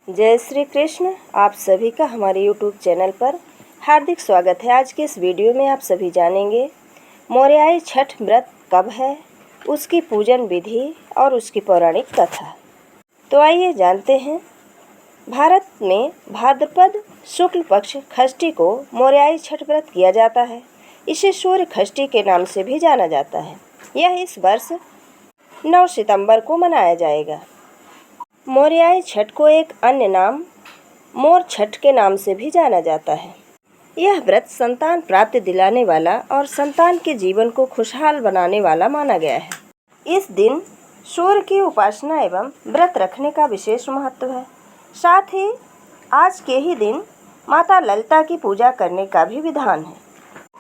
जय श्री कृष्ण। आप सभी का हमारे YouTube चैनल पर हार्दिक स्वागत है। आज के इस वीडियो में आप सभी जानेंगे मौर्याई छठ व्रत कब है, उसकी पूजन विधि और उसकी पौराणिक कथा। तो आइए जानते हैं। भारत में भाद्रपद शुक्ल पक्ष षष्ठी को मौर्याई छठ व्रत किया जाता है। इसे सूर्य षष्ठी के नाम से भी जाना जाता है। यह इस वर्ष 9 सितंबर को मनाया जाएगा। मौर्याई छठ को एक अन्य नाम मोर छठ के नाम से भी जाना जाता है। यह व्रत संतान प्राप्ति दिलाने वाला और संतान के जीवन को खुशहाल बनाने वाला माना गया है। इस दिन सूर्य की उपासना एवं व्रत रखने का विशेष महत्व है। साथ ही आज के ही दिन माता ललिता की पूजा करने का भी विधान है।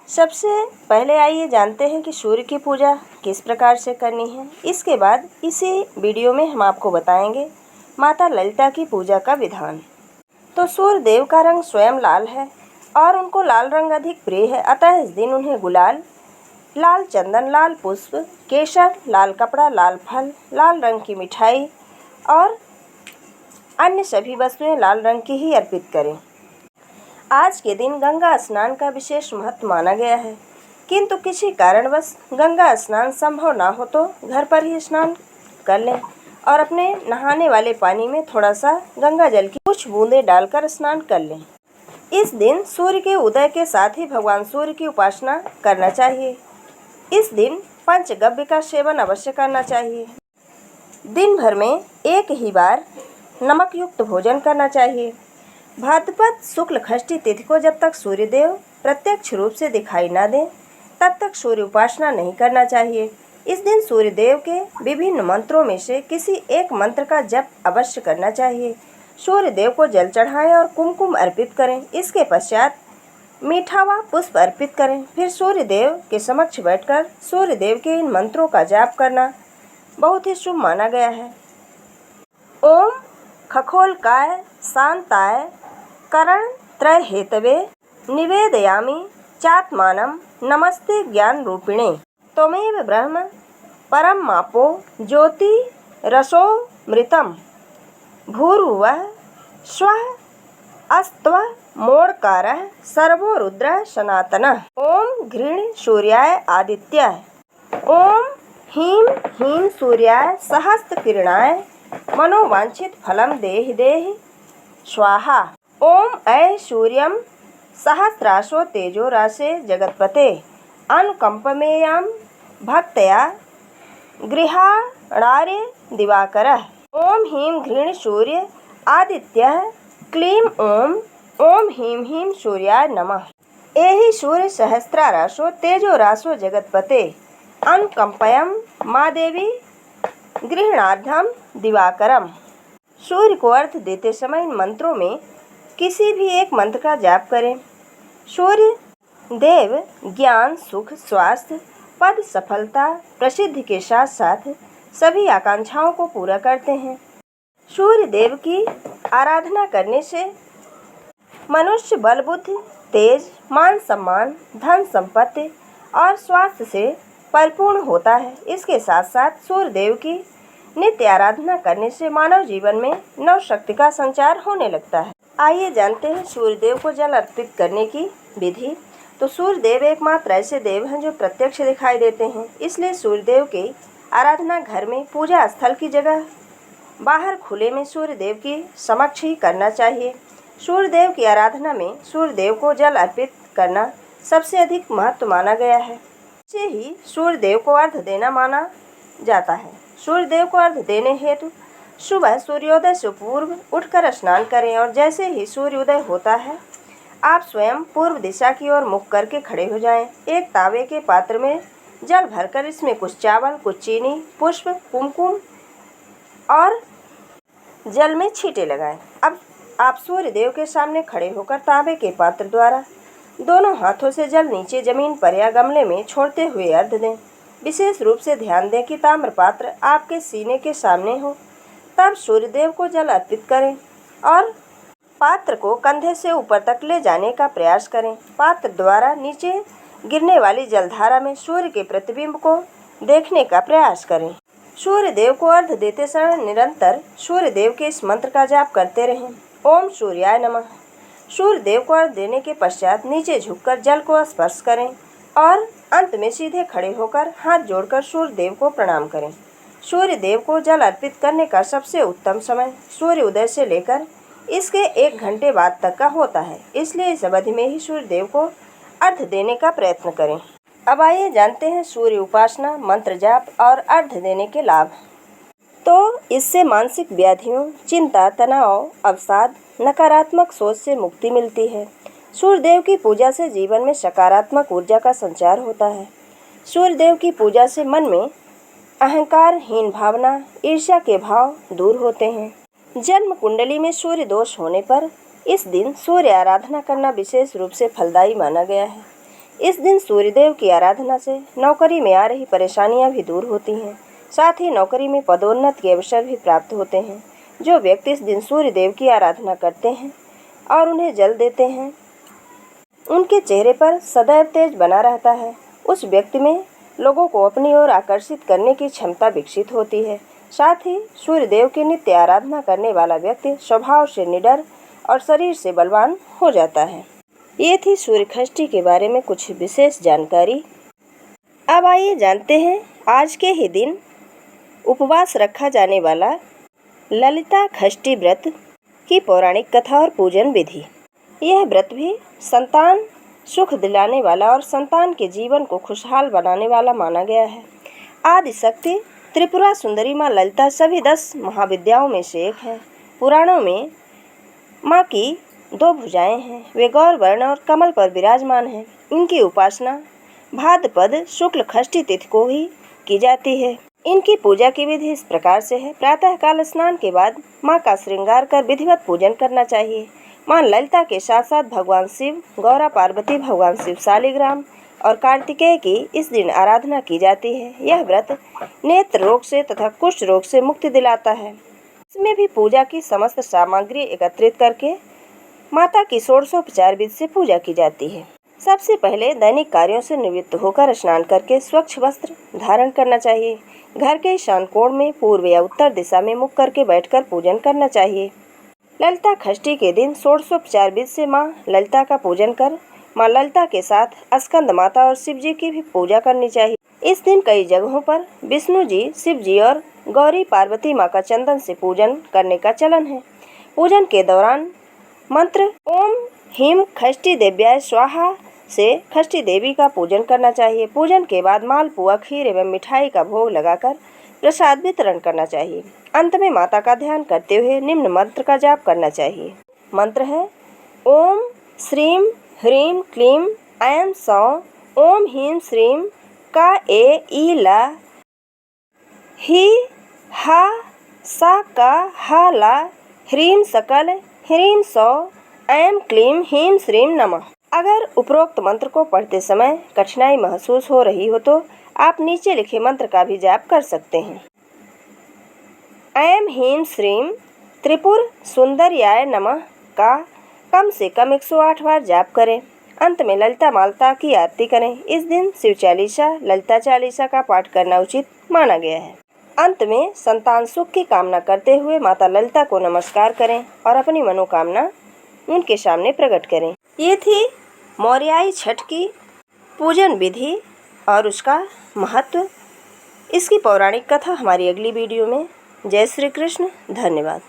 सबसे पहले आइए जानते हैं कि सूर्य की पूजा किस प्रकार से करनी है। इसके बाद इसी वीडियो में हम आपको बताएंगे माता ललिता की पूजा का विधान। तो सूर्य देव का रंग स्वयं लाल है और उनको लाल रंग अधिक प्रिय है। अतः इस दिन उन्हें गुलाल, लाल चंदन, लाल पुष्प, केसर, लाल कपड़ा, लाल फल, लाल रंग की मिठाई और अन्य सभी वस्तुएं लाल रंग की ही अर्पित करें। आज के दिन गंगा स्नान का विशेष महत्व माना गया है, किंतु किसी कारणवश गंगा स्नान संभव ना हो तो घर पर ही स्नान कर लें और अपने नहाने वाले पानी में थोड़ा सा गंगा जल की कुछ बूंदें डालकर स्नान कर लें। इस दिन सूर्य के उदय के साथ ही भगवान सूर्य की उपासना करना चाहिए। इस दिन पंचगव्य का सेवन अवश्य करना चाहिए। दिन भर में एक ही बार नमक युक्त भोजन करना चाहिए। भाद्रपद शुक्ल षष्ठी तिथि को जब तक सूर्यदेव प्रत्यक्ष रूप से दिखाई न दें तब तक सूर्य उपासना नहीं करना चाहिए। इस दिन सूर्यदेव के विभिन्न मंत्रों में से किसी एक मंत्र का जप अवश्य करना चाहिए। सूर्यदेव को जल चढ़ाएं और कुमकुम अर्पित करें। इसके पश्चात मीठा व पुष्प अर्पित करें। फिर सूर्यदेव के समक्ष बैठकर सूर्यदेव के इन मंत्रों का जाप करना बहुत ही शुभ माना गया है। ओम खगोलकाय शांताय करण त्रय हेतवे निवेदयामि चात्मानं नमस्ते ज्ञान रूपिणे त्वमेव ब्रह्म परम मापो ज्योति रसो मृतम भूर्भुवः स्वः अस्त्व मोड़कारः सर्वो रुद्र सनातनः। ओम घृण सूर्याय आदित्याय, ओम ह्रीं ह्रीं सूर्याय सहस्त्र किरणाय मनोवांछित फलम देहि देहि स्वाहा। ओम ऐ सूर्यम सहस्रासो तेजो राशे जगत्पते अनुकंपमेयां भक्तया गृहाणार्य दिवाकरः। ओम ह्रीं घृण सूर्य आदित्यः क्लीं ओम ओम ह्रीं ह्रीं सूर्याय नमः। एहि सूर्य सहस्रारासो तेजो रासो जगत्पते अनुकंपयं मा देवी गृह्णाढ्यं दिवाकरम। सूर्य को अर्थ देते समय इन मंत्रों में किसी भी एक मंत्र का जाप करें। सूर्य देव ज्ञान, सुख, स्वास्थ्य, पद, सफलता, प्रसिद्धि के साथ साथ सभी आकांक्षाओं को पूरा करते हैं। सूर्य देव की आराधना करने से मनुष्य बल, बुद्धि, तेज, मान सम्मान, धन संपत्ति और स्वास्थ्य से परिपूर्ण होता है। इसके साथ साथ सूर्य देव की नित्य आराधना करने से मानव जीवन में नव शक्ति का संचार होने लगता है। आइए जानते हैं सूर्यदेव को जल अर्पित करने की विधि। तो सूर्यदेव एकमात्र ऐसे देव हैं जो प्रत्यक्ष दिखाई देते हैं, इसलिए सूर्यदेव की आराधना घर में, पूजा स्थल की जगह, बाहर खुले में सूर्यदेव की समक्ष ही करना चाहिए। सूर्यदेव की आराधना में सूर्यदेव को जल अर्पित करना सबसे अधिक महत्व माना गया है। इसे ही सूर्यदेव को अर्घ्य देना माना जाता है। सूर्यदेव को अर्घ्य देने हेतु सुबह सूर्योदय से पूर्व उठकर स्नान करें और जैसे ही सूर्योदय होता है आप स्वयं पूर्व दिशा की ओर मुख करके खड़े हो जाएं। एक तांबे के पात्र में जल भरकर इसमें कुछ चावल, कुछ चीनी, पुष्प, कुमकुम और जल में छींटे लगाएं। अब आप सूर्यदेव के सामने खड़े होकर तांबे के पात्र द्वारा दोनों हाथों से जल नीचे जमीन पर या गमले में छोड़ते हुए अर्घ्य दें। विशेष रूप से ध्यान दें कि ताम्र पात्र आपके सीने के सामने हो, तब सूर्यदेव को जल अर्पित करें और पात्र को कंधे से ऊपर तक ले जाने का प्रयास करें। पात्र द्वारा नीचे गिरने वाली जलधारा में सूर्य के प्रतिबिंब को देखने का प्रयास करें। सूर्य देव को अर्घ्य देते समय निरंतर सूर्य देव के इस मंत्र का जाप करते रहें। ओम सूर्याय नमः। सूर्य देव को अर्घ्य देने के पश्चात नीचे झुककर जल को स्पर्श करें और अंत में सीधे खड़े होकर हाथ जोड़कर सूर्य देव को प्रणाम करें। सूर्य देव को जल अर्पित करने का सबसे उत्तम समय सूर्य उदय से लेकर इसके 1 घंटे बाद तक का होता है, इसलिए इस अवधि में ही सूर्य देव को अर्घ्य देने का प्रयत्न करें। अब आइए जानते हैं सूर्य उपासना, मंत्र जाप और अर्घ्य देने के लाभ। तो इससे मानसिक व्याधियों, चिंता, तनाव, अवसाद, नकारात्मक सोच से मुक्ति मिलती है। सूर्य देव की पूजा से जीवन में सकारात्मक ऊर्जा का संचार होता है। सूर्य देव की पूजा से मन में अहंकारहीन भावना, ईर्ष्या के भाव दूर होते हैं। जन्म कुंडली में सूर्य दोष होने पर इस दिन सूर्य आराधना करना विशेष रूप से फलदायी माना गया है। इस दिन सूर्य देव की आराधना से नौकरी में आ रही परेशानियां भी दूर होती हैं। साथ ही नौकरी में पदोन्नति के अवसर भी प्राप्त होते हैं। जो व्यक्ति इस दिन सूर्य देव की आराधना करते हैं और उन्हें जल देते हैं, उनके चेहरे पर सदैव तेज बना रहता है। उस व्यक्ति में लोगों को अपनी ओर आकर्षित करने की क्षमता विकसित होती है। साथ ही सूर्य देव की नित्य आराधना करने वाला व्यक्ति स्वभाव से निडर और शरीर से बलवान हो जाता है। ये थी सूर्य षष्ठी के बारे में कुछ विशेष जानकारी। अब आइए जानते हैं आज के ही दिन उपवास रखा जाने वाला ललिता षष्ठी व्रत की पौराणिक कथा और पूजन विधि। यह व्रत भी संतान सुख दिलाने वाला और संतान के जीवन को खुशहाल बनाने वाला माना गया है। आदि शक्ति त्रिपुरा सुंदरी माँ ललिता सभी 10 महाविद्याओं में से एक है। पुराणों में माँ की 2 भुजाएं हैं। वे गौर वर्ण और कमल पर विराजमान हैं। इनकी उपासना भाद्रपद शुक्ल षष्ठी तिथि को ही की जाती है। इनकी पूजा की विधि इस प्रकार से है। प्रातः काल स्नान के बाद माँ का श्रृंगार कर विधिवत पूजन करना चाहिए। माँ ललिता के साथ साथ भगवान शिव, गौरा पार्वती, भगवान शिव शालिग्राम और कार्तिकेय की इस दिन आराधना की जाती है। यह व्रत नेत्र रोग से तथा कुष्ठ रोग से मुक्ति दिलाता है। इसमें भी पूजा की समस्त सामग्री एकत्रित करके माता की षोडशोपचार विधि से पूजा की जाती है। सबसे पहले दैनिक कार्यों से निवृत्त होकर स्नान करके स्वच्छ वस्त्र धारण करना चाहिए। घर के ईशान कोण में पूर्व या उत्तर दिशा में मुख करके बैठकर पूजन करना चाहिए। ललिता षष्ठी के दिन षोडशोपचार विधि से माँ ललिता का पूजन कर माँ ललिता के साथ स्कंद माता और शिव जी की भी पूजा करनी चाहिए। इस दिन कई जगहों पर विष्णु जी, शिव जी और गौरी पार्वती माँ का चंदन से पूजन करने का चलन है। पूजन के दौरान मंत्र ओम ह्रीं षष्ठी देव्याय स्वाहा से षष्ठी देवी का पूजन करना चाहिए। पूजन के बाद मालपुआ, खीर एवं मिठाई का भोग लगाकर प्रसाद वितरण करना चाहिए। अंत में माता का ध्यान करते हुए निम्न मंत्र का जाप करना चाहिए। मंत्र है ओम श्रीं ह्रीं क्लीं ऐं सौं ओम ह्रीं श्रीं का ए ई ला ही हा सा का हा ला ह्रीं सकल ह्रीं सौ ऐं क्लीं ह्रीं श्रीं नमः। अगर उपरोक्त मंत्र को पढ़ते समय कठिनाई महसूस हो रही हो तो आप नीचे लिखे मंत्र का भी जाप कर सकते हैं। ऐं ह्रीं श्रीं त्रिपुर सुंदर्याय नमः का कम से कम 108 बार जाप करें। अंत में ललिता माता की आरती करें। इस दिन शिव चालीसा, ललिता चालीसा का पाठ करना उचित माना गया है। अंत में संतान सुख की कामना करते हुए माता ललिता को नमस्कार करें और अपनी मनोकामना उनके सामने प्रकट करें। ये थी मौर्याई छठ की पूजन विधि और उसका महत्व। इसकी पौराणिक कथा हमारी अगली वीडियो में। जय श्री कृष्ण। धन्यवाद।